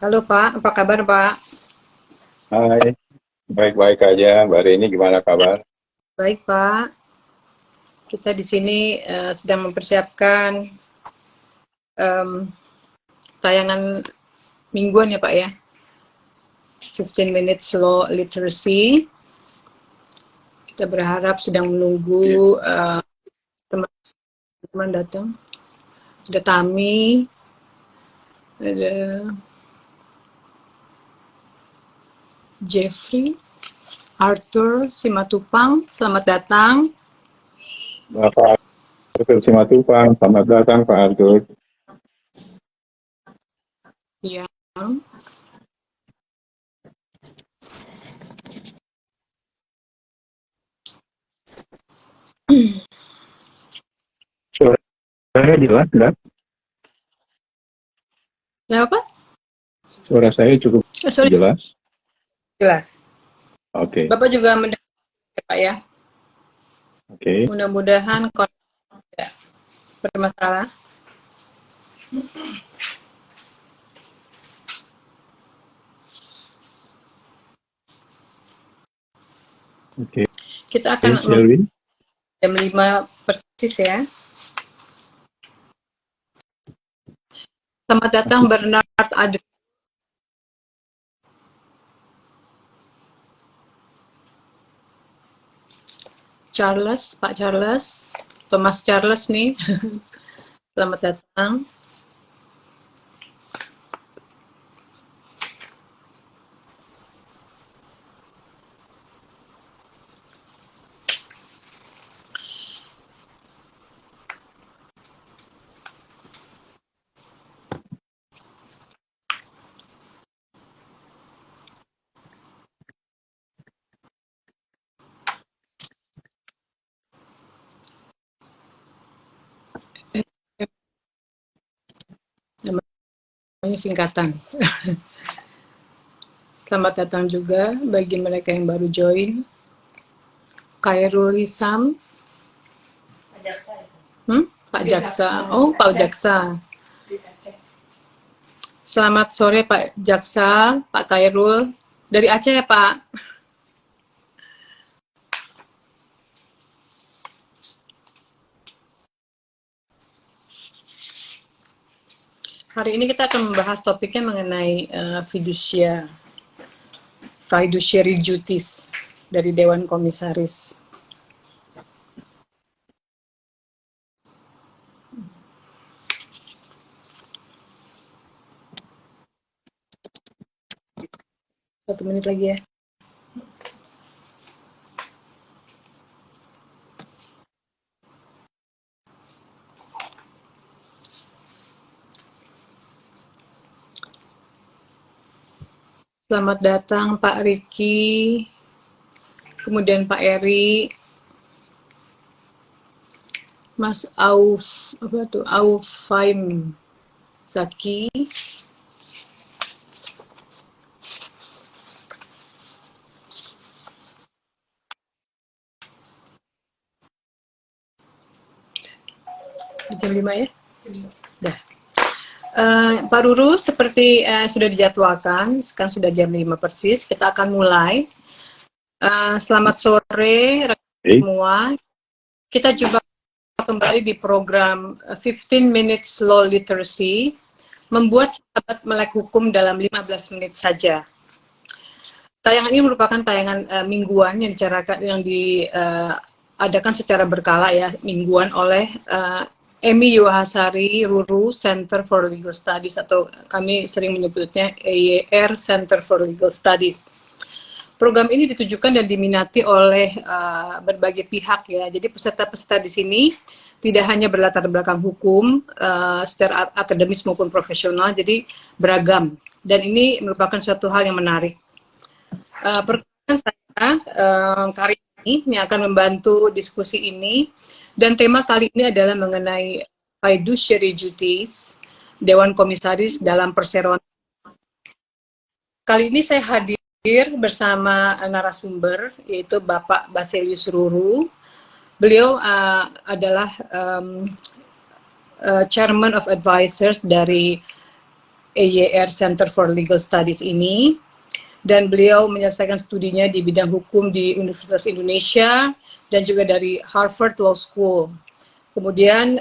Halo Pak, apa kabar Pak? Hai, baik-baik aja. Mbak Rini gimana kabar? Baik Pak, kita di sini sedang mempersiapkan em, tayangan mingguan ya Pak ya, 15 minutes slow literacy. Kita berharap sedang Iya. menunggu teman-teman datang. Ada Tami, ada Jeffrey, Arthur, Simatupang, selamat datang. Pak Arthur Simatupang, selamat datang Pak Arthur. Ya, Suaranya jelas, enggak? kenapa Pak? Suara saya cukup Sorry, jelas. jelas. Oke, Bapak juga mendengar ya, Pak ya. oke, Mudah-mudahan koneksi tidak bermasalah. oke. Kita akan Shall we? jam 5 persis ya. Selamat datang Masuk. Bernard Adri, Charles, Pak Charles, Thomas Charles nih. Selamat datang. Namanya singkatan. Selamat datang juga bagi mereka yang baru join. Khairul Hisam, Pak Jaksa. Oh, Pak Jaksa. Selamat sore Pak Jaksa, Pak Khairul. Dari Aceh ya Pak? Hari ini kita akan membahas topiknya mengenai fiduciary duties dari Dewan Komisaris. Satu menit lagi ya. Selamat datang Pak Riki, kemudian Pak Eri, Mas Aufaim Zaki, jam 5 ya? Dah. Pak Ruru, seperti sudah dijadwalkan, sekarang sudah jam 5 persis, kita akan mulai. Selamat sore Oke. semua. Kita jumpa kembali di program 15 Minutes Law Literacy, membuat sahabat melek hukum dalam 15 menit saja. Tayangan ini merupakan tayangan mingguan yang diadakan secara berkala ya, mingguan oleh Emi Yuhasari Ruru Center for Legal Studies, atau kami sering menyebutnya EYR Center for Legal Studies. Program ini ditujukan dan diminati oleh berbagai pihak ya. Jadi peserta-peserta di sini tidak hanya berlatar belakang hukum secara akademis maupun profesional, jadi beragam. Dan ini merupakan suatu hal yang menarik. Perkenalkan saya Karin yang akan membantu diskusi ini, dan tema kali ini adalah mengenai fiduciary duties Dewan Komisaris dalam perseroan. Kali ini saya hadir bersama narasumber, yaitu Bapak Baselius Ruru. Beliau adalah Chairman of Advisors dari EYR Center for Legal Studies ini, dan beliau menyelesaikan studinya di bidang hukum di Universitas Indonesia dan juga dari Harvard Law School. Kemudian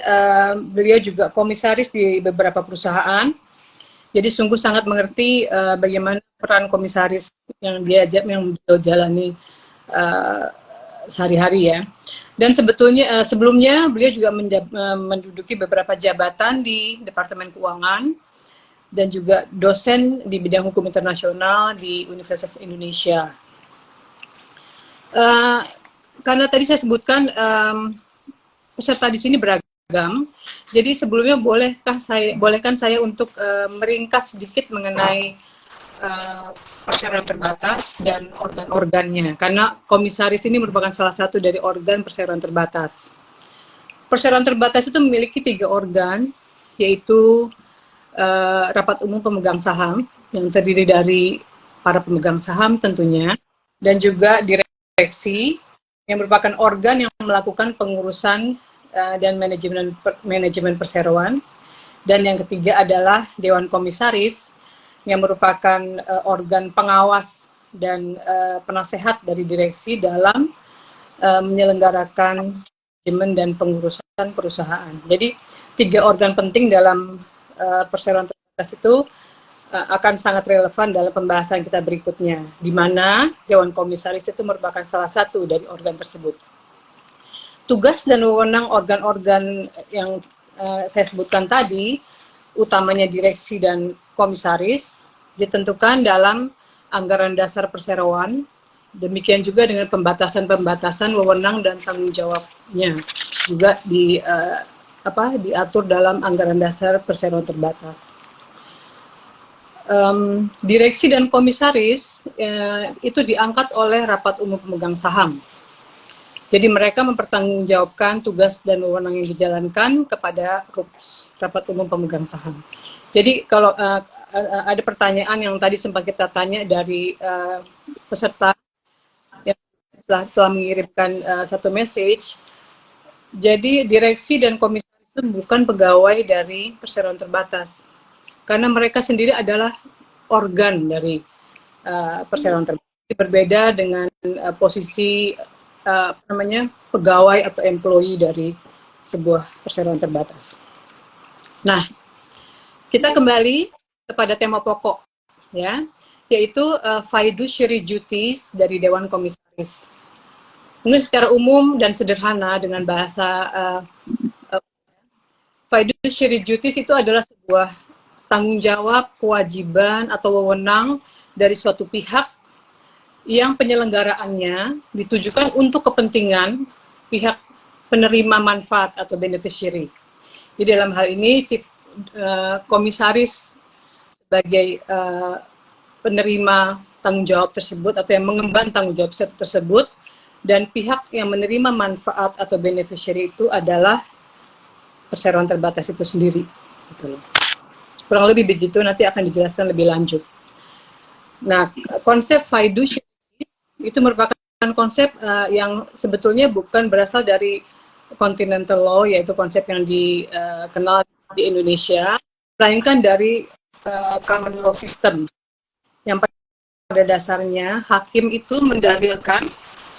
beliau juga komisaris di beberapa perusahaan. Jadi sungguh sangat mengerti bagaimana peran komisaris yang beliau jalani sehari-hari ya. Dan sebelumnya beliau juga menduduki beberapa jabatan di Departemen Keuangan dan juga dosen di bidang hukum internasional di Universitas Indonesia. Karena tadi saya sebutkan peserta di sini beragam, jadi sebelumnya bolehkan saya untuk meringkas sedikit mengenai perseroan terbatas dan organ-organnya, karena komisaris ini merupakan salah satu dari organ perseroan terbatas. Perseroan terbatas itu memiliki 3 organ, yaitu rapat umum pemegang saham yang terdiri dari para pemegang saham tentunya, dan juga direksi yang merupakan organ yang melakukan pengurusan dan manajemen perseroan, dan yang ketiga adalah Dewan Komisaris yang merupakan organ pengawas dan penasehat dari direksi dalam menyelenggarakan manajemen dan pengurusan perusahaan. Jadi 3 organ penting dalam perseroan terbatas itu akan sangat relevan dalam pembahasan kita berikutnya, di mana Dewan Komisaris itu merupakan salah satu dari organ tersebut. Tugas dan wewenang organ-organ yang saya sebutkan tadi, utamanya direksi dan komisaris, ditentukan dalam anggaran dasar perseroan, demikian juga dengan pembatasan-pembatasan wewenang dan tanggung jawabnya juga diatur dalam anggaran dasar perseroan terbatas. Direksi dan komisaris itu diangkat oleh rapat umum pemegang saham. Jadi mereka mempertanggungjawabkan tugas dan wewenang yang dijalankan kepada RUPS, Rapat Umum Pemegang Saham. Jadi kalau ada pertanyaan yang tadi sempat kita tanya dari peserta yang telah mengirimkan satu message, jadi direksi dan komisaris itu bukan pegawai dari perseroan terbatas, karena mereka sendiri adalah organ dari perseroan terbatas. Berbeda dengan posisi pegawai atau employee dari sebuah perseroan terbatas. Nah, kita kembali kepada tema pokok, ya, yaitu fiduciary duties dari Dewan Komisaris. Mungkin secara umum dan sederhana dengan bahasa fiduciary duties itu adalah sebuah tanggung jawab, kewajiban atau wewenang dari suatu pihak yang penyelenggaraannya ditujukan untuk kepentingan pihak penerima manfaat atau beneficiary. Jadi dalam hal ini si komisaris sebagai penerima tanggung jawab tersebut atau yang mengemban tanggung jawab tersebut, dan pihak yang menerima manfaat atau beneficiary itu adalah perseroan terbatas itu sendiri. Gitu loh. Kurang lebih begitu, nanti akan dijelaskan lebih lanjut. Nah, konsep fiduciary itu merupakan konsep yang sebetulnya bukan berasal dari continental law, yaitu konsep yang dikenal di Indonesia, melainkan dari common law system, yang pada dasarnya hakim itu mendalilkan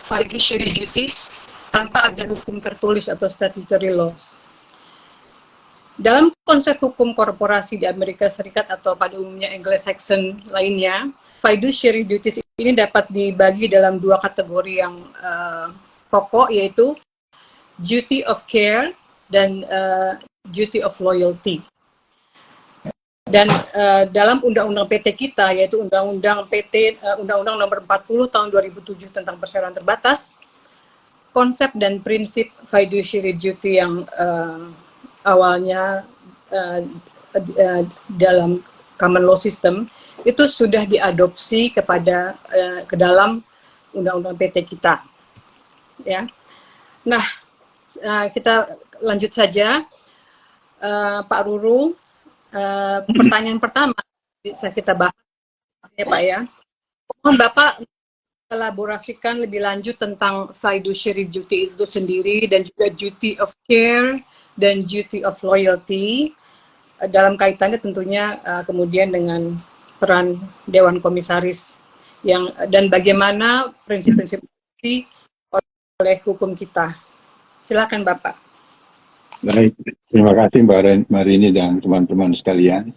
fiduciary duties tanpa ada hukum tertulis atau statutory laws. Dalam konsep hukum korporasi di Amerika Serikat atau pada umumnya Anglo-Saxon lainnya, fiduciary duties ini dapat dibagi dalam 2 kategori yang pokok, yaitu duty of care dan duty of loyalty. Dan dalam undang-undang PT kita, yaitu undang-undang nomor 40 tahun 2007 tentang perseroan terbatas, konsep dan prinsip fiduciary duty yang awalnya dalam common law system itu sudah diadopsi ke dalam undang-undang PT kita, ya. Nah, kita lanjut saja, Pak Ruru. Pertanyaan pertama bisa kita bahas, ya Pak ya. Mohon Bapak elaborasikan lebih lanjut tentang fiduciary duty itu sendiri dan juga duty of care dan duty of loyalty. dalam kaitannya tentunya kemudian dengan peran Dewan Komisaris dan bagaimana prinsip-prinsip oleh hukum kita. Silakan Bapak. Baik, terima kasih Mbak Marini dan teman-teman sekalian.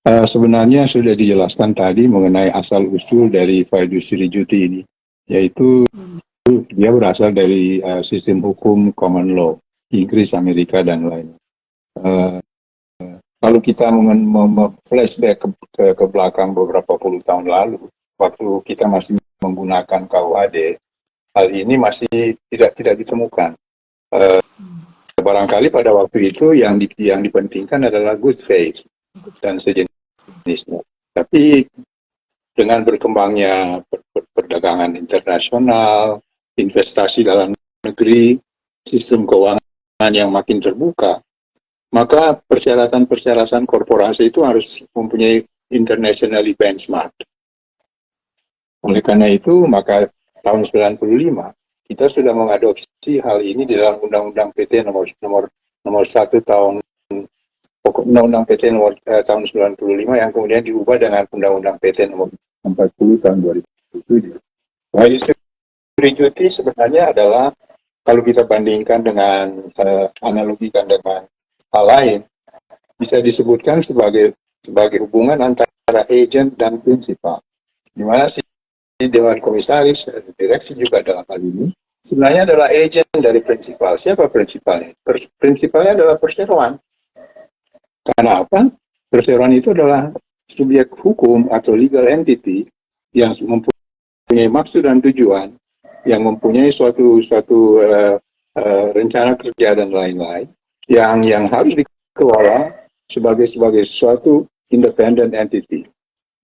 Sebenarnya sudah dijelaskan tadi mengenai asal-usul dari fiduciary duty ini, yaitu dia berasal dari sistem hukum common law, Inggris, Amerika, dan lain. Kalau kita flashback ke belakang beberapa puluh tahun lalu, waktu kita masih menggunakan KUHD, hal ini masih tidak ditemukan. Barangkali pada waktu itu yang dipentingkan adalah good faith dan sejenisnya. Tapi dengan berkembangnya perdagangan internasional, investasi dalam negeri, sistem keuangan yang makin terbuka, maka persyaratan-persyaratan korporasi itu harus mempunyai internationally benchmark. Oleh karena itu, maka tahun 95 kita sudah mengadopsi hal ini di dalam Undang-Undang PT nomor 1 tahun Undang-Undang PT nomor tahun 95 yang kemudian diubah dengan Undang-Undang PT nomor 40 tahun 2007. Fiduciary duty sebenarnya adalah, kalau kita bandingkan dengan analogikan dengan hal lain, bisa disebutkan sebagai hubungan antara agent dan prinsipal, di mana si Dewan Komisaris, direksi juga dalam hal ini, sebenarnya adalah agent dari prinsipal. Siapa prinsipalnya? Prinsipalnya adalah perseroan. Karena apa? Perseroan itu adalah subjek hukum atau legal entity yang mempunyai maksud dan tujuan, yang mempunyai suatu rencana kerja dan lain-lain, yang harus dikelola sebagai suatu independent entity.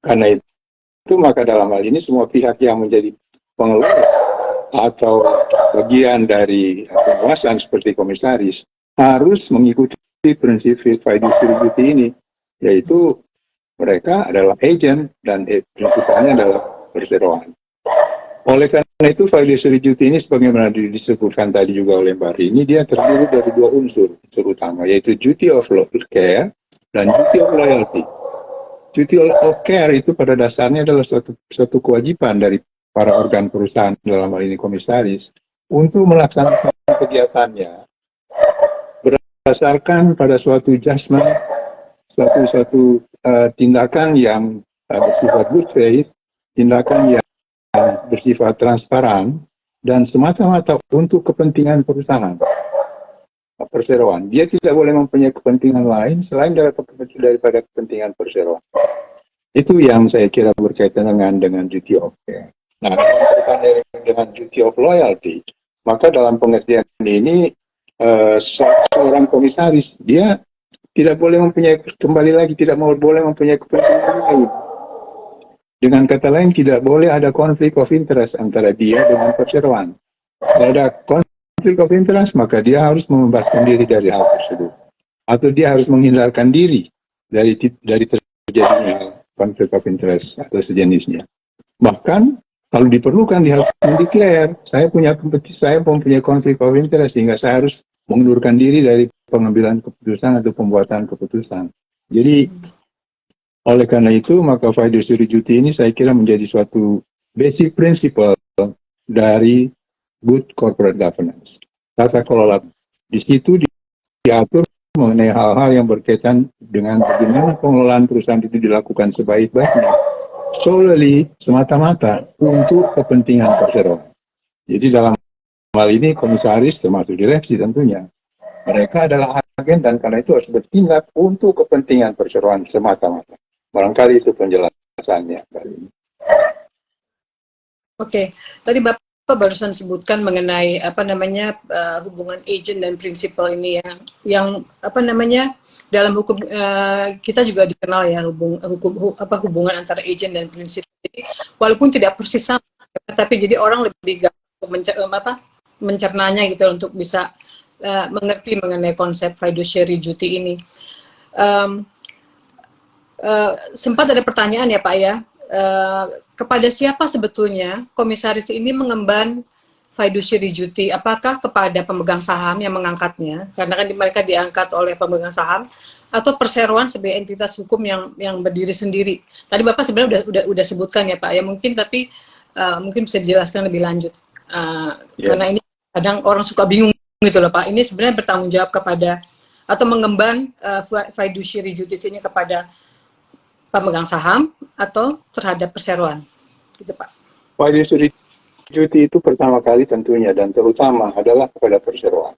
Karena itu maka dalam hal ini semua pihak yang menjadi pengelola atau bagian dari pengawasan seperti komisaris harus mengikuti prinsip fiduciary duty ini, yaitu mereka adalah agent dan prinsipalnya adalah perseroan. Oleh karena itu fiduciary duty ini sebagaimana disebutkan tadi juga oleh Mbak Rini, dia terdiri dari dua unsur utama, yaitu duty of care dan duty of loyalty. Duty of care itu pada dasarnya adalah suatu kewajiban dari para organ perusahaan, dalam hal ini komisaris, untuk melaksanakan kegiatannya berdasarkan pada suatu judgment, suatu tindakan yang bersifat good faith, tindakan yang bersifat transparan, dan semata-mata untuk kepentingan perusahaan. Perseroan, dia tidak boleh mempunyai kepentingan lain selain daripada kepentingan perseroan. Itu yang saya kira berkaitan dengan duty of care. Nah, berkaitan dengan duty of loyalty, maka dalam pengertian ini seorang komisaris dia tidak boleh boleh mempunyai kepentingan lain. Dengan kata lain, tidak boleh ada konflik of interest antara dia dengan perseroan. Kalau ada konflik of interest, maka dia harus membebaskan diri dari hal tersebut, atau dia harus menghindarkan diri dari terjadinya konflik of interest atau sejenisnya. Bahkan kalau diperlukan, dia harus mendeklar, saya mempunyai konflik of interest, sehingga saya harus mengundurkan diri dari pengambilan keputusan atau pembuatan keputusan. Jadi oleh karena itu, maka fiduciary duty ini saya kira menjadi suatu basic principle dari good corporate governance. Tata kelola di situ diatur mengenai hal-hal yang berkaitan dengan bagaimana pengelolaan perusahaan itu dilakukan sebaik-baiknya, solely semata-mata untuk kepentingan perseroan. Jadi dalam hal ini komisaris termasuk direksi tentunya, mereka adalah agen dan karena itu harus bertindak untuk kepentingan perseroan semata-mata. Barangkali itu penjelasannya kali ini. Oke, tadi Bapak barusan sebutkan mengenai hubungan agent dan prinsipal ini yang dalam hukum kita juga dikenal ya hubungan antara agent dan prinsipal. Jadi walaupun tidak persis sama, tapi jadi orang lebih gampang mencernanya gitu untuk bisa mengerti mengenai konsep fiduciary duty ini. Sempat ada pertanyaan ya Pak ya. Kepada siapa sebetulnya komisaris ini mengemban fiduciary duty, apakah kepada pemegang saham yang mengangkatnya, karena kan mereka diangkat oleh pemegang saham, atau perseroan sebagai entitas hukum yang berdiri sendiri. Tadi Bapak sebenarnya udah sebutkan ya Pak, ya mungkin, tapi mungkin bisa dijelaskan lebih lanjut. Karena ini kadang orang suka bingung gitu loh Pak, ini sebenarnya bertanggung jawab kepada atau mengemban fiduciary duties ini kepada pemegang saham atau terhadap perseroan, gitu Pak. Fiduciary duty itu pertama kali tentunya dan terutama adalah kepada perseroan.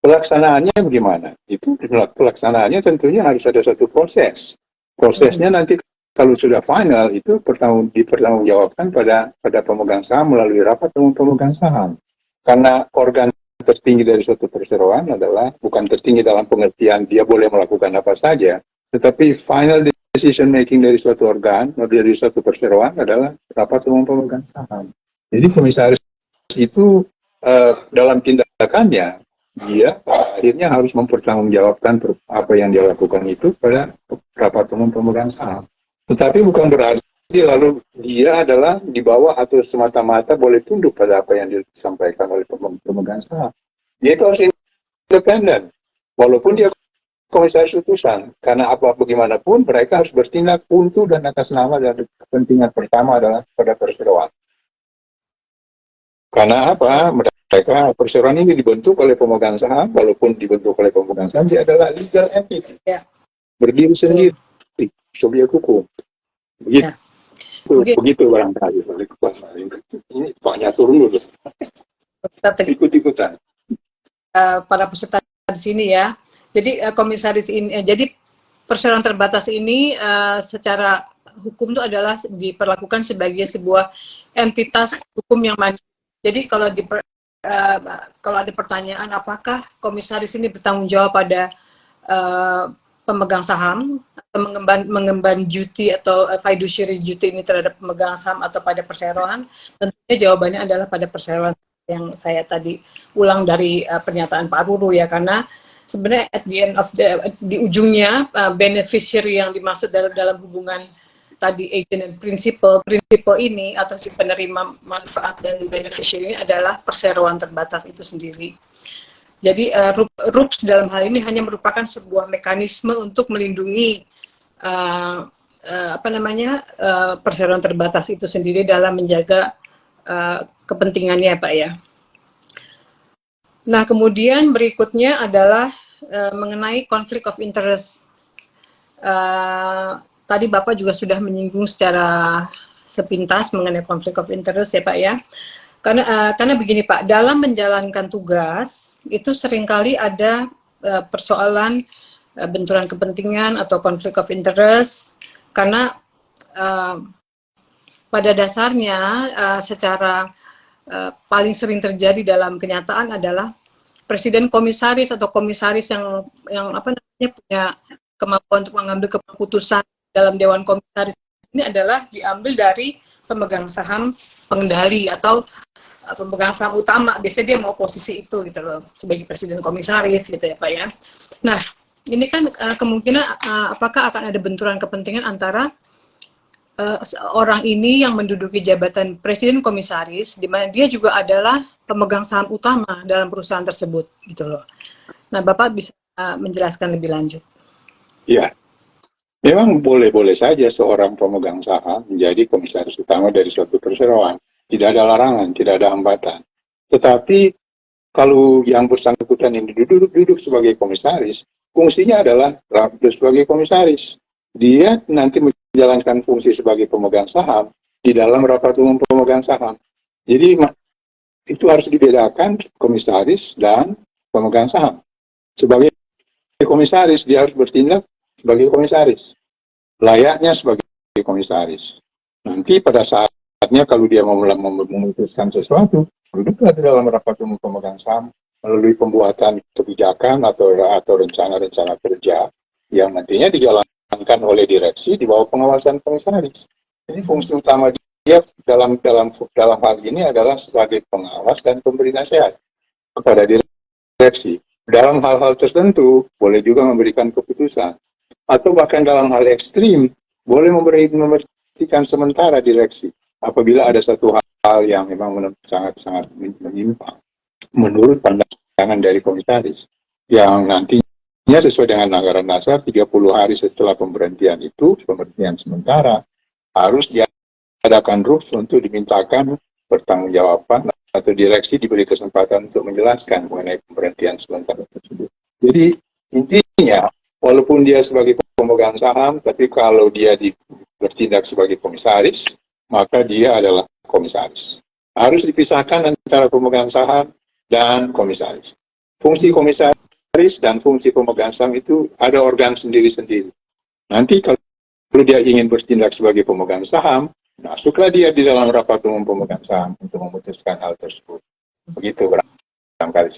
Pelaksanaannya bagaimana? Itu pelaksanaannya tentunya harus ada satu proses. Prosesnya nanti kalau sudah final itu dipertanggungjawabkan pada pemegang saham melalui rapat umum pemegang saham. Karena organ tertinggi dari suatu perseroan adalah bukan tertinggi dalam pengertian dia boleh melakukan apa saja, tetapi final decision making dari suatu organ, dari suatu perseroan adalah rapat umum pemegang saham. Jadi komisaris itu dalam tindakannya, dia akhirnya harus mempertanggungjawabkan apa yang dia lakukan itu pada rapat umum pemegang saham. Tetapi bukan berarti lalu dia adalah di bawah atau semata-mata boleh tunduk pada apa yang disampaikan oleh pemegang saham. Dia itu harus independen, walaupun dia komisaris utusan, karena bagaimanapun mereka harus bertindak untuk dan atas nama dan kepentingan pertama adalah pada perseroan. Karena apa? Mereka perseroan ini dibentuk oleh pemegang saham, walaupun dibentuk oleh pemegang saham, dia adalah legal entity, berdiri sendiri, subjek hukum. Begitu barangkali. Ini Paknya turun dulu. Ikut-ikutan. Para peserta di sini ya. Jadi komisaris ini, jadi perseroan terbatas ini secara hukum itu adalah diperlakukan sebagai sebuah entitas hukum yang mandiri. Jadi kalau ada pertanyaan apakah komisaris ini bertanggung jawab pada pemegang saham atau mengemban duty atau fiduciary duty ini terhadap pemegang saham atau pada perseroan, tentunya jawabannya adalah pada perseroan yang saya tadi ulang dari pernyataan Pak Ruru ya, karena sebenarnya at the end of di ujungnya beneficiary yang dimaksud dalam hubungan tadi agent dan prinsipal ini atau si penerima manfaat dan beneficiary ini adalah perseroan terbatas itu sendiri. Jadi RUPS dalam hal ini hanya merupakan sebuah mekanisme untuk melindungi perseroan terbatas itu sendiri dalam menjaga kepentingannya Pak ya. Nah kemudian berikutnya adalah mengenai conflict of interest. Tadi Bapak juga sudah menyinggung secara sepintas mengenai conflict of interest ya Pak ya. Karena begini Pak, dalam menjalankan tugas itu seringkali ada persoalan benturan kepentingan atau conflict of interest, karena pada dasarnya secara paling sering terjadi dalam kenyataan adalah presiden komisaris atau komisaris yang punya kemampuan untuk mengambil keputusan dalam dewan komisaris ini adalah diambil dari pemegang saham pengendali atau pemegang saham utama. Biasanya dia mau posisi itu gitu loh, sebagai presiden komisaris gitu ya Pak ya. Nah ini kan kemungkinan apakah akan ada benturan kepentingan antara orang ini yang menduduki jabatan presiden komisaris, di mana dia juga adalah pemegang saham utama dalam perusahaan tersebut gitu loh. Nah Bapak bisa menjelaskan lebih lanjut. Ya, memang boleh-boleh saja seorang pemegang saham menjadi komisaris utama dari suatu perseroan. Tidak ada larangan, tidak ada hambatan. Tetapi kalau yang bersangkutan ini duduk sebagai komisaris, fungsinya adalah sebagai komisaris. Dia nanti menjalankan fungsi sebagai pemegang saham di dalam rapat umum pemegang saham. Jadi itu harus dibedakan komisaris dan pemegang saham. Sebagai komisaris, dia harus bertindak sebagai komisaris. Layaknya sebagai komisaris. Nanti pada saatnya kalau dia mau memutuskan sesuatu, duduklah di dalam rapat umum pemegang saham melalui pembuatan kebijakan atau rencana-rencana kerja yang nantinya dijalankan oleh direksi di bawah pengawasan komisaris. Ini fungsi utama dia dalam hal ini adalah sebagai pengawas dan pemberi nasihat kepada direksi. Dalam hal-hal tertentu boleh juga memberikan keputusan, atau bahkan dalam hal ekstrim boleh memberhentikan sementara direksi apabila ada satu hal yang memang sangat-sangat menyimpang menurut pandangan dari komisaris yang nantinya sesuai dengan anggaran dasar 30 hari setelah pemberhentian itu, pemberhentian sementara, harus diadakan rules untuk dimintakan pertanggungjawaban atau direksi diberi kesempatan untuk menjelaskan mengenai pemberhentian sementara tersebut. Jadi intinya, walaupun dia sebagai pemegang saham, tapi kalau dia bertindak sebagai komisaris, maka dia adalah komisaris. Harus dipisahkan antara pemegang saham dan komisaris. Fungsi komisaris dan fungsi pemegang saham itu ada organ sendiri-sendiri. Nanti kalau dia ingin bertindak sebagai pemegang saham, masuklah dia di dalam rapat umum pemegang saham untuk memutuskan hal tersebut. Begitu barangkali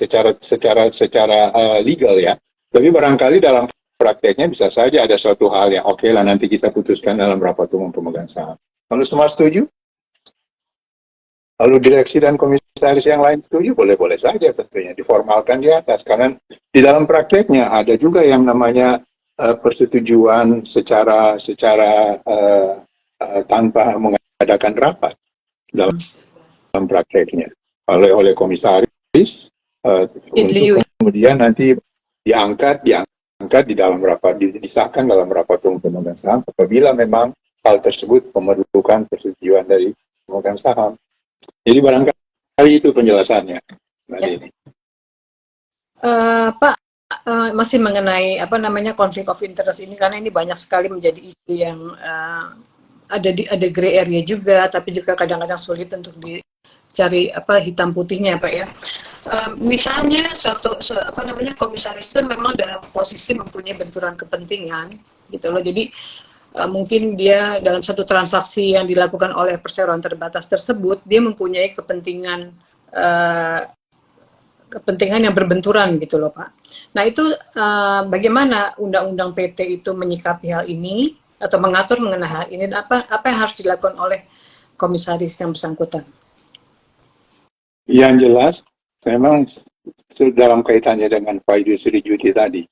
secara legal ya. Tapi barangkali dalam prakteknya bisa saja ada suatu hal yang oke lah nanti kita putuskan dalam rapat umum pemegang saham. Kalau semua setuju? Lalu direksi dan komisaris yang lain setuju, boleh-boleh saja tentunya diformalkan di atas. Karena di dalam prakteknya ada juga yang namanya persetujuan secara tanpa mengadakan rapat dalam prakteknya oleh komisaris untuk kemudian nanti diangkat di dalam rapat, disahkan dalam rapat umum pemegang saham apabila memang hal tersebut memerlukan persetujuan dari pemegang saham. Jadi barangkali itu penjelasannya. Pak, masih mengenai konflik of interest ini, karena ini banyak sekali menjadi isu yang ada gray area juga, tapi juga kadang-kadang sulit untuk dicari hitam putihnya, Pak ya. Misalnya komisaris itu memang dalam posisi mempunyai benturan kepentingan, gitu loh. Jadi mungkin dia dalam satu transaksi yang dilakukan oleh perseroan terbatas tersebut, dia mempunyai kepentingan yang berbenturan gitu loh Pak. Nah itu bagaimana undang-undang PT itu menyikapi hal ini atau mengatur mengenai hal ini, apa yang harus dilakukan oleh komisaris yang bersangkutan? Yang jelas memang dalam kaitannya dengan fiduciary duty tadi,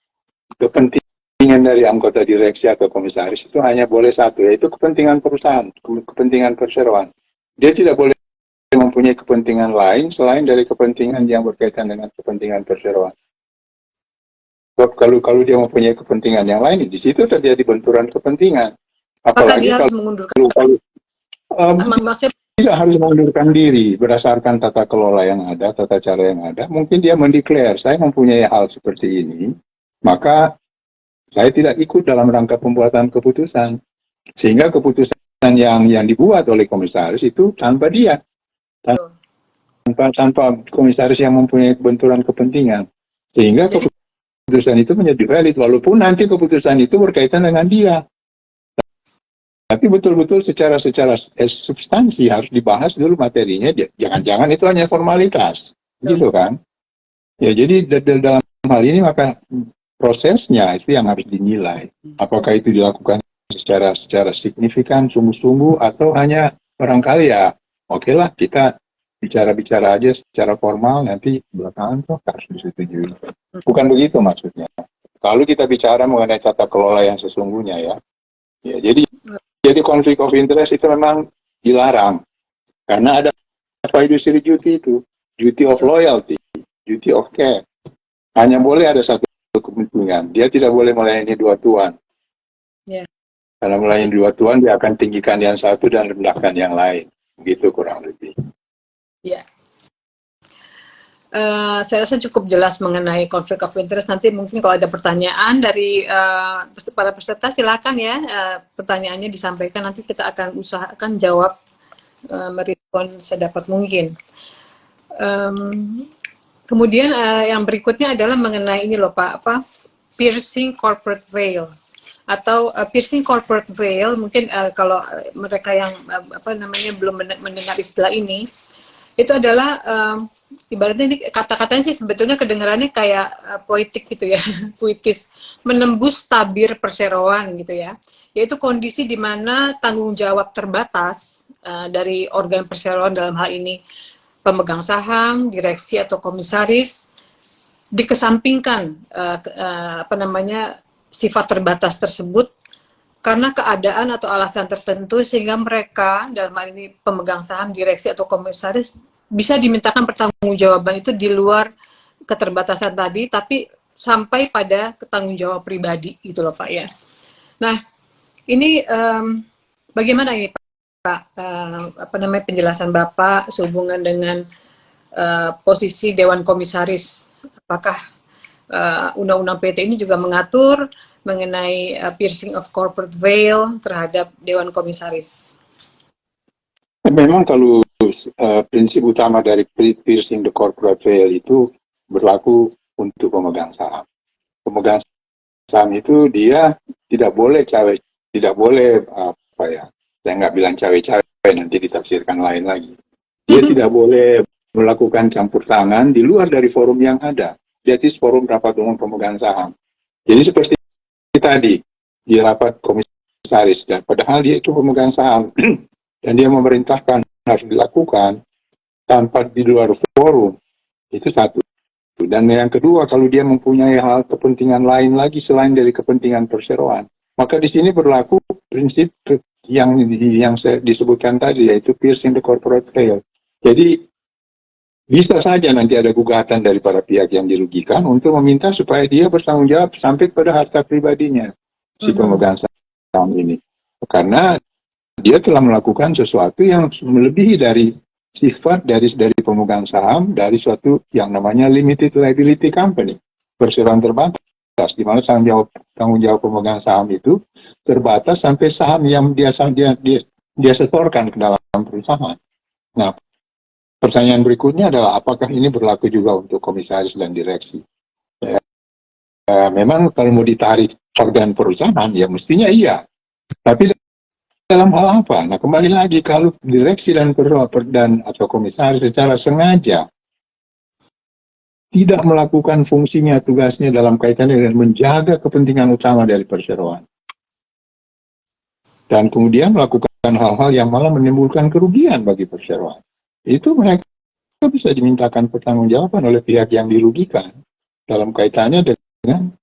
kepentingan dari anggota direksi atau komisaris itu hanya boleh satu, yaitu kepentingan perusahaan, kepentingan perseroan. Dia tidak boleh mempunyai kepentingan lain selain dari kepentingan yang berkaitan dengan kepentingan perseroan. Kalau dia mempunyai kepentingan yang lain, di situ terjadi benturan kepentingan. Apalagi dia harus mengundurkan tidak harus mengundurkan diri berdasarkan tata kelola yang ada, tata cara yang ada. Mungkin dia mendeklar, saya mempunyai hal seperti ini, maka saya tidak ikut dalam rangka pembuatan keputusan. Sehingga keputusan yang dibuat oleh komisaris itu tanpa dia. Tanpa komisaris yang mempunyai benturan kepentingan. Sehingga keputusan itu menjadi valid, walaupun nanti keputusan itu berkaitan dengan dia. Tapi betul-betul secara substansi harus dibahas dulu materinya. Jangan-jangan itu hanya formalitas. Gitu kan. Ya, jadi dalam hal ini maka prosesnya itu yang harus dinilai. Apakah itu dilakukan secara signifikan, sungguh-sungguh, atau hanya barangkali ya, oke lah kita bicara-bicara aja secara formal, nanti belakangan toh harus disetujui. Bukan begitu maksudnya. Kalau kita bicara mengenai tata kelola yang sesungguhnya ya jadi konflik of interest itu memang dilarang. Karena ada fiduciary duty itu, duty of loyalty, duty of care. Hanya boleh ada satu kepentingan. Dia tidak boleh melayani dua tuan. Karena melayani dua tuan, dia akan tinggikan yang satu dan rendahkan yang lain. Begitu kurang lebih. Ya. Saya rasa cukup jelas mengenai konflik of interest. Nanti mungkin kalau ada pertanyaan dari para peserta, silakan ya. Pertanyaannya disampaikan. Nanti kita akan usahakan jawab, merespon sedapat mungkin. Kemudian yang berikutnya adalah mengenai ini loh Pak, piercing corporate veil atau piercing corporate veil. Mungkin kalau mereka yang belum mendengar istilah ini, itu adalah ibaratnya ini kata-katanya sih sebetulnya kedengarannya kayak poetik gitu ya, puitis, menembus tabir perseroan gitu ya. Yaitu kondisi di mana tanggung jawab terbatas dari organ perseroan, dalam hal ini pemegang saham, direksi atau komisaris, dikesampingkan sifat terbatas tersebut karena keadaan atau alasan tertentu sehingga mereka, dalam hal ini pemegang saham, direksi atau komisaris, bisa dimintakan pertanggungjawaban itu di luar keterbatasan tadi, tapi sampai pada tanggung jawab pribadi gitu loh Pak ya. Nah ini bagaimana ini Pak, penjelasan Bapak sehubungan dengan posisi Dewan Komisaris? Apakah Undang-Undang PT ini juga mengatur mengenai piercing of corporate veil terhadap Dewan Komisaris? Memang kalau prinsip utama dari piercing the corporate veil itu berlaku untuk pemegang saham. Pemegang saham itu dia tidak boleh tidak boleh saya nggak bilang cawe-cawe, nanti ditafsirkan lain lagi. Dia tidak boleh melakukan campur tangan di luar dari forum yang ada. That is forum rapat umum pemegang saham. Jadi seperti tadi di rapat komisaris, dan padahal dia itu pemegang saham dan dia memerintahkan harus dilakukan tanpa di luar forum, itu satu. Dan yang kedua, kalau dia mempunyai hal kepentingan lain lagi selain dari kepentingan perseroan, maka di sini berlaku prinsip yang saya disebutkan tadi, yaitu piercing the corporate veil. Jadi bisa saja nanti ada gugatan dari para pihak yang dirugikan untuk meminta supaya dia bertanggung jawab sampai pada harta pribadinya si pemegang saham ini, karena dia telah melakukan sesuatu yang melebihi dari sifat dari pemegang saham dari suatu yang namanya limited liability company, perseroan terbatas, di mana tanggung jawab pemegang saham itu terbatas sampai saham yang dia setorkan ke dalam perusahaan. Nah, pertanyaan berikutnya adalah apakah ini berlaku juga untuk komisaris dan direksi? Memang kalau mau ditarik organ perusahaan ya mestinya iya. Tapi dalam hal apa? Nah, kembali lagi, kalau direksi dan atau komisaris secara sengaja tidak melakukan fungsinya, tugasnya dalam kaitannya dengan menjaga kepentingan utama dari perseroan, dan kemudian melakukan hal-hal yang malah menimbulkan kerugian bagi perseroan, itu mereka bisa dimintakan pertanggungjawaban oleh pihak yang dirugikan dalam kaitannya dengan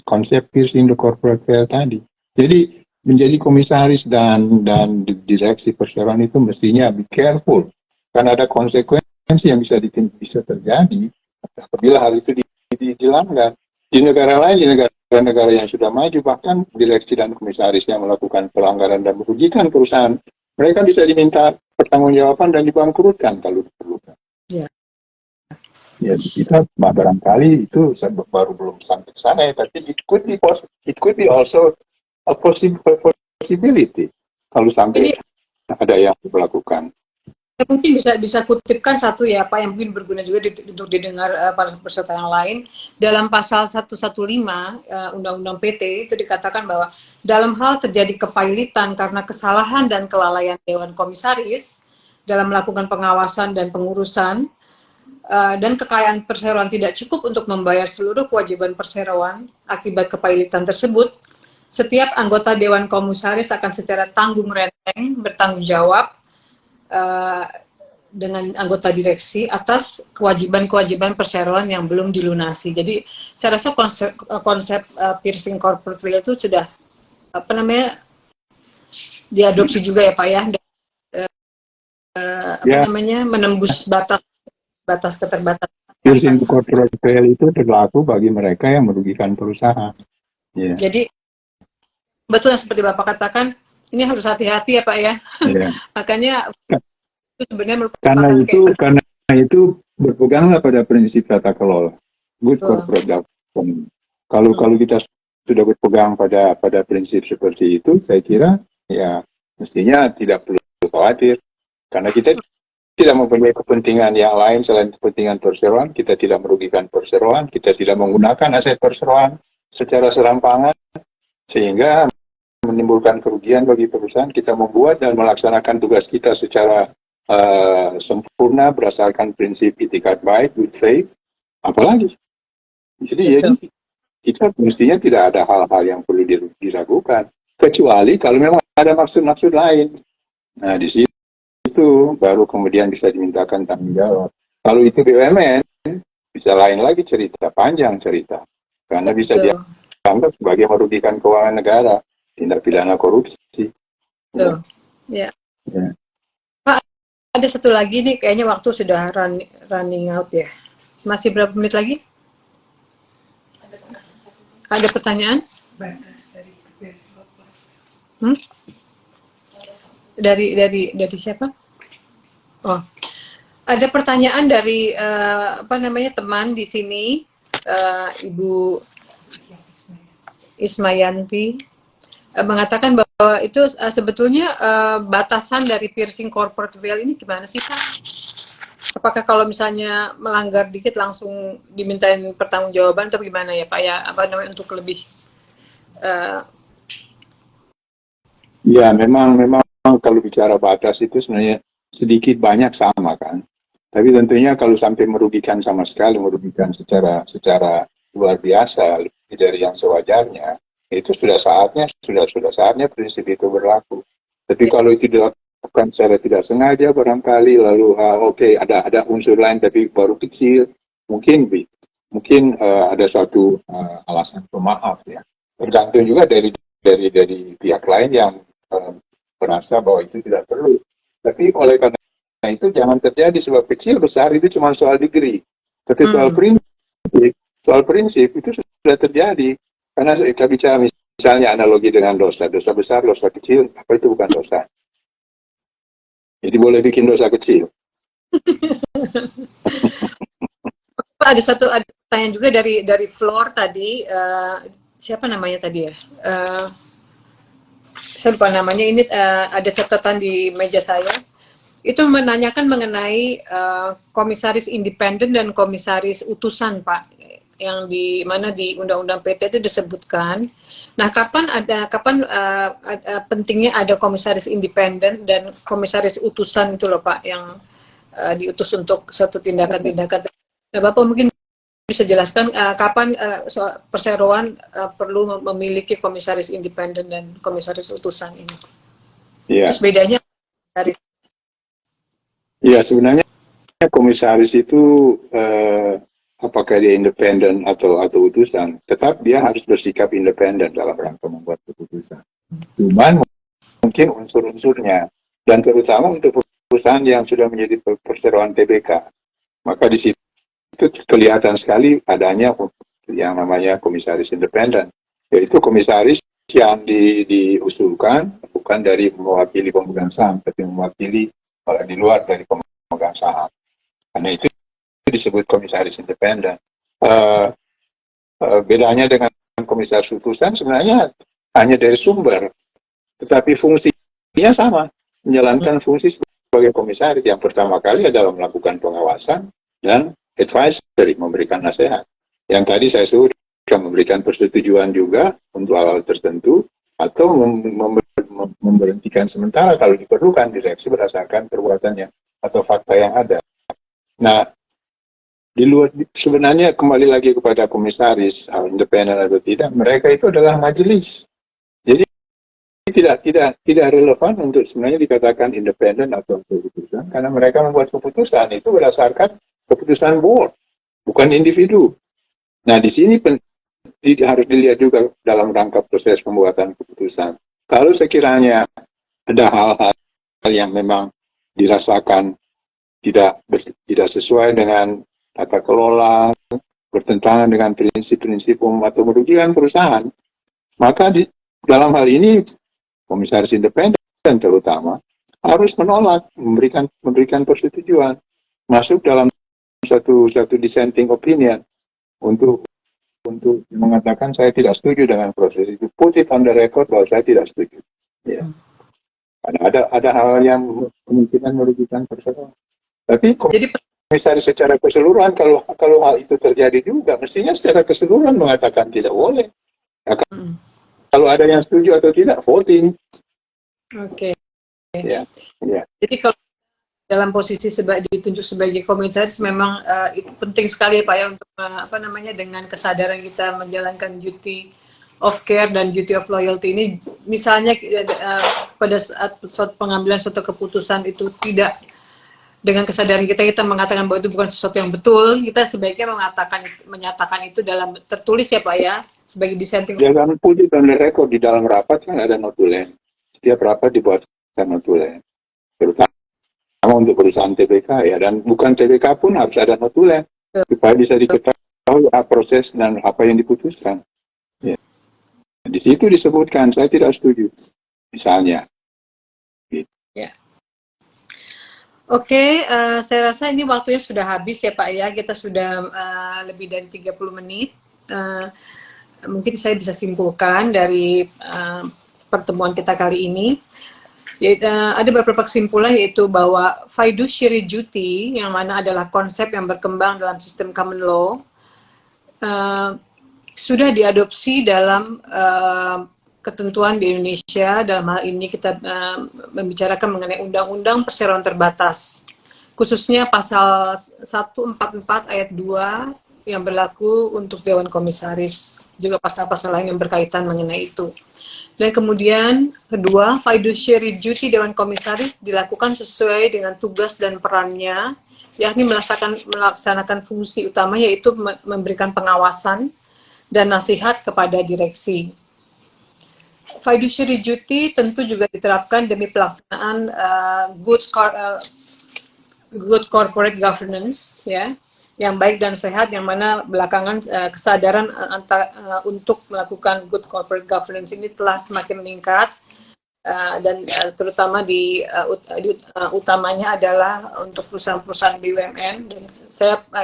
konsep piercing the corporate veil tadi. Jadi menjadi komisaris dan direksi perseroan itu mestinya be careful, karena ada konsekuensi yang bisa terjadi apabila hal itu dilanggar. Di negara lain, di negara-negara yang sudah maju, bahkan direksi dan komisaris yang melakukan pelanggaran dan merugikan perusahaan, mereka bisa diminta pertanggungjawaban dan dibangkrutkan kalau diperlukan. Ya. Ya, kita barangkali itu baru belum sampai ke sana ya, tapi it could be also a possibility kalau sampai ada yang dilakukan. Mungkin bisa kutipkan satu ya Pak, yang mungkin berguna juga untuk didengar para peserta yang lain. Dalam pasal 115 Undang-Undang PT itu dikatakan bahwa dalam hal terjadi kepailitan karena kesalahan dan kelalaian Dewan Komisaris dalam melakukan pengawasan dan pengurusan, dan kekayaan perseroan tidak cukup untuk membayar seluruh kewajiban perseroan akibat kepailitan tersebut, setiap anggota Dewan Komisaris akan secara tanggung renteng bertanggung jawab dengan anggota direksi atas kewajiban-kewajiban perseroan yang belum dilunasi. Jadi saya rasa konsep piercing corporate veil itu sudah diadopsi juga ya Pak ya, menembus batas keterbatasan. Piercing corporate veil itu berlaku bagi mereka yang merugikan perusahaan. Yeah. Jadi betul seperti Bapak katakan, ini harus hati-hati ya Pak ya. Yeah. Makanya itu sebenarnya karena itu berpeganglah pada prinsip tata kelola, good corporate governance. Kalau kita sudah berpegang pada prinsip seperti itu, saya kira ya mestinya tidak perlu khawatir, karena kita tidak mempunyai kepentingan yang lain selain kepentingan perseroan, kita tidak merugikan perseroan, kita tidak menggunakan aset perseroan secara serampangan sehingga menimbulkan kerugian bagi perusahaan. Kita membuat dan melaksanakan tugas kita secara sempurna berdasarkan prinsip itikat baik, good faith, apalagi. Jadi kita mestinya tidak ada hal-hal yang perlu diragukan, kecuali kalau memang ada maksud-maksud lain. Nah, di situ baru kemudian bisa dimintakan tanggung jawab. Kalau itu BUMN, bisa lain lagi panjang cerita, karena bisa dianggap sebagai merugikan keuangan negara. tindak pidana korupsi. Tuh. Ya. Ya. Pak, ada satu lagi nih, kayaknya waktu sudah running out ya. Masih berapa menit lagi? Ada pertanyaan? Hmm? Dari siapa? Oh, ada pertanyaan dari teman di sini, Ibu Ismayanti, mengatakan bahwa itu sebetulnya batasan dari piercing corporate veil ini gimana sih, Pak? Apakah kalau misalnya melanggar dikit langsung dimintain pertanggungjawaban atau gimana ya, Pak, ya, untuk lebih Ya, memang kalau bicara batas itu sebenarnya sedikit banyak sama kan. Tapi tentunya kalau sampai merugikan sama sekali, merugikan secara luar biasa lebih dari yang sewajarnya, itu sudah saatnya prinsip itu berlaku. Tapi kalau itu dilakukan secara tidak sengaja barangkali, lalu oke, ada unsur lain tapi baru kecil, mungkin ada suatu alasan pemaaf ya. Tergantung juga dari pihak lain yang merasa bahwa itu tidak perlu. Tapi oleh karena itu jangan terjadi sebab kecil besar itu cuma soal degree. Tapi soal prinsip itu sudah terjadi. Karena kita bicara misalnya analogi dengan dosa besar, dosa kecil, apa itu bukan dosa? Jadi boleh bikin dosa kecil. Ada pertanyaan juga dari Floor tadi, siapa namanya tadi ya? Saya lupa namanya. Ini ada catatan di meja saya. Itu menanyakan mengenai komisaris independen dan komisaris utusan, Pak, yang di mana di Undang-Undang PT itu disebutkan. Nah, kapan pentingnya ada komisaris independen dan komisaris utusan itu loh, Pak, yang diutus untuk suatu tindakan-tindakan. Nah, Bapak mungkin bisa jelaskan kapan perseroan perlu memiliki komisaris independen dan komisaris utusan ini. Yeah. Terus bedanya dari ya, sebenarnya komisaris itu apakah dia independen atau utusan, tetap dia harus bersikap independen dalam rangka membuat keputusan. Cuman mungkin unsur-unsurnya, dan terutama untuk perusahaan yang sudah menjadi perseroan TBK, maka di situ kelihatan sekali adanya yang namanya komisaris independen, yaitu komisaris yang diusulkan bukan dari mewakili pemegang saham, tapi mewakili di luar dari pemegang saham. Karena itu disebut komisaris independen. Bedanya dengan komisaris utusan sebenarnya hanya dari sumber, tetapi fungsinya sama, menjalankan fungsi sebagai komisaris. Yang pertama kali adalah melakukan pengawasan dan advisory, memberikan nasihat. Yang tadi saya sebutkan, memberikan persetujuan juga untuk hal-hal tertentu, atau memberhentikan sementara kalau diperlukan direksi berdasarkan perbuatannya atau fakta yang ada. Nah, di luar, sebenarnya kembali lagi kepada komisaris independen atau tidak, mereka itu adalah majelis. Jadi tidak relevan untuk sebenarnya dikatakan independen atau keputusan, karena mereka membuat keputusan itu berdasarkan keputusan board, bukan individu. Nah, di sini harus dilihat juga dalam rangka proses pembuatan keputusan. Kalau sekiranya ada hal-hal yang memang dirasakan tidak sesuai dengan tata kelola, bertentangan dengan prinsip-prinsip umum atau merugikan perusahaan, maka dalam hal ini komisaris independen terutama harus menolak, memberikan persetujuan, masuk dalam satu dissenting opinion untuk mengatakan saya tidak setuju dengan proses itu, put it on the record bahwa saya tidak setuju. Ya. Karena ada hal yang kemungkinan merugikan perusahaan. Tapi komisaris secara keseluruhan, kalau hal itu terjadi juga, mestinya secara keseluruhan mengatakan tidak boleh. Ya, kalau ada yang setuju atau tidak, voting. Oke. Ya. Jadi kalau dalam posisi ditunjuk sebagai komisaris memang itu penting sekali Pak ya untuk dengan kesadaran kita menjalankan duty of care dan duty of loyalty ini. Misalnya pada saat pengambilan suatu keputusan itu tidak dengan kesadaran kita mengatakan bahwa itu bukan sesuatu yang betul, kita sebaiknya menyatakan itu dalam tertulis ya Pak ya, sebagai dissenting. Jangan pun dan rekod di dalam rapat kan ada notulen. Setiap rapat dibuatkan notulen. Terutama untuk perusahaan TBK ya, dan bukan TBK pun harus ada notulen supaya bisa diketahui proses dan apa yang diputuskan. Ya. Di situ disebutkan, saya tidak setuju. Misalnya. Gitu. Ya. Oke, saya rasa ini waktunya sudah habis ya Pak ya. Kita sudah lebih dari 30 menit. Mungkin saya bisa simpulkan dari pertemuan kita kali ini. Ada beberapa kesimpulan, yaitu bahwa fiduciary duty, yang mana adalah konsep yang berkembang dalam sistem common law, sudah diadopsi dalam ketentuan di Indonesia. Dalam hal ini kita membicarakan mengenai Undang-Undang Perseroan Terbatas, khususnya pasal 144 ayat 2 yang berlaku untuk Dewan Komisaris, juga pasal-pasal lain yang berkaitan mengenai itu. Dan kemudian kedua, fiduciary duty Dewan Komisaris dilakukan sesuai dengan tugas dan perannya, yakni melaksanakan fungsi utama, yaitu memberikan pengawasan dan nasihat kepada direksi. Fiduciary duty tentu juga diterapkan demi pelaksanaan good corporate governance, ya, yang baik dan sehat, yang mana belakangan kesadaran untuk melakukan good corporate governance ini telah semakin meningkat, dan terutama utamanya adalah untuk perusahaan-perusahaan BUMN,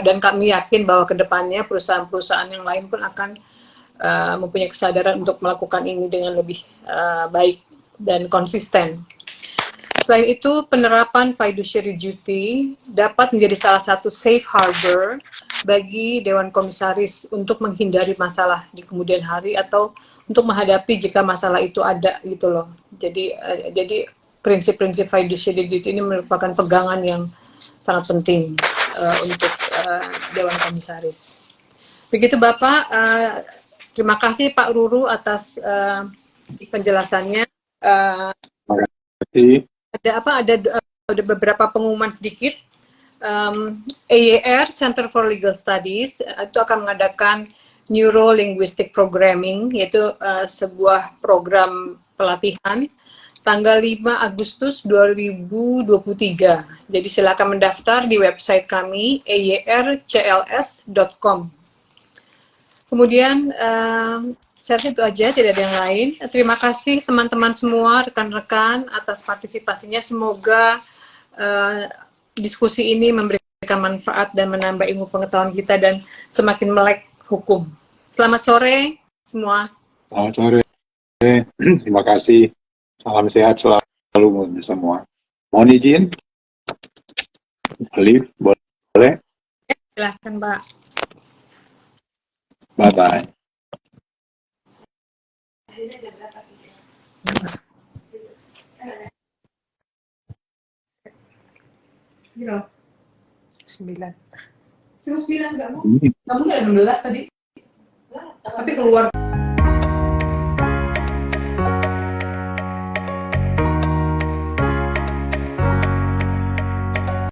dan kami yakin bahwa kedepannya perusahaan-perusahaan yang lain pun akan mempunyai kesadaran untuk melakukan ini dengan lebih baik dan konsisten. Selain itu, penerapan fiduciary duty dapat menjadi salah satu safe harbor bagi Dewan Komisaris untuk menghindari masalah di kemudian hari atau untuk menghadapi jika masalah itu ada, gitu loh. Jadi prinsip-prinsip fiduciary duty ini merupakan pegangan yang sangat penting untuk Dewan Komisaris. Begitu Bapak, terima kasih Pak Ruru atas penjelasannya. Terima kasih. Ada beberapa pengumuman sedikit. AER Center for Legal Studies itu akan mengadakan Neuro Linguistic Programming, yaitu sebuah program pelatihan tanggal 5 Agustus 2023. Jadi silakan mendaftar di website kami aercls.com. Kemudian saya rasa itu aja, tidak ada yang lain. Terima kasih teman-teman semua, rekan-rekan atas partisipasinya. Semoga diskusi ini memberikan manfaat dan menambah ilmu pengetahuan kita dan semakin melek hukum. Selamat sore semua. Selamat sore. Terima kasih. Salam sehat selalu semua. Mohon izin. Alif, boleh? Silahkan Pak. Bye-bye. Gila. 9. 9 nggak mau? Kamu nggak ada 16 tadi? Tapi keluar.